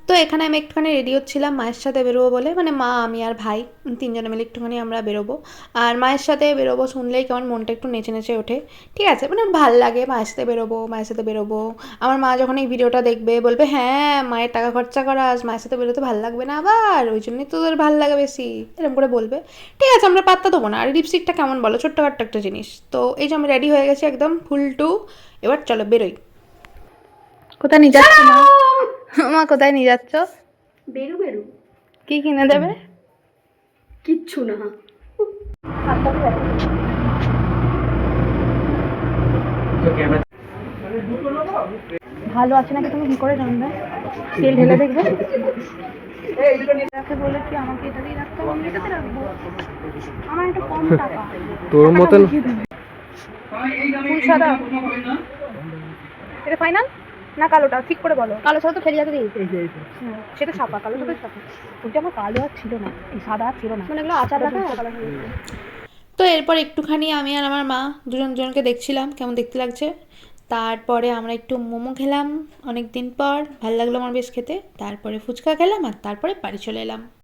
তো এখানে আমি একটুখানি রেডি হচ্ছিলাম মায়ের সাথে বেরোবো বলে, মানে মা, আমি আর ভাই তিনজনে মিলে একটুখানি আমরা বেরোবো। আর মায়ের সাথে বেরোবো শুনলেই কেমন মনটা একটু নেচে নেচে ওঠে। ঠিক আছে, মানে ভাল লাগে মায়ের সাথে বেরোবো, মায়ের সাথে বেরোবো। আমার মা যখন এই ভিডিওটা দেখবে বলবে, হ্যাঁ মায়ের টাকা খরচা করাস, মায়ের সাথে বেরোতে ভাল লাগবে না আবার, ওই জন্যই তোদের ভাল লাগে বেশি, এরকম করে বলবে। ঠিক আছে, আমরা পাত্তা দেবো না। আর লিপস্টিকটা কেমন বলো, ছোট্টখাট্ট একটা জিনিস। তো এই যে আমি রেডি হয়ে গেছি একদম ফুল টু, এবার চলো বেরোই। কোথায় নিয়ে যাচ্ছ মা? মা কোথায় নিয়ে যাচ্ছ? বেরু বেরু কি কিনে দেবে? কিচ্ছু না। ভালো আছে নাকি তুমি কি করে জানবে? তেল ঢেলে দেখবে। তাকে বলে কি আমাকে এটা দিয়ে রাখতে হবে, আমি এটাতে রাখবো। আমার একটা কম টাকা, তোর মতন ফুল সাদা। এটা ফাইনাল না কালোটা, ঠিক করে বলো। কালো সাদা তো ফেলে যাবে। সেটা ছাপা, কালো সাদা ছাপা। ওইটা আমার কালো আর ছিল না, এই সাদা আর ছিল না, মানে এগুলো আচার রাখা কালার হয়ে গেছে। তো এরপর একটুখানি আমি আর আমার মা দুজনকে দেখছিলাম কেমন দেখতে লাগছে। তারপরে আমরা একটু মোমো খেলাম অনেক দিন পর, ভালো লাগলো আমার বেশ খেতে। তারপরে ফুচকা খেলাম আর তারপরে বাড়ি চলে এলাম।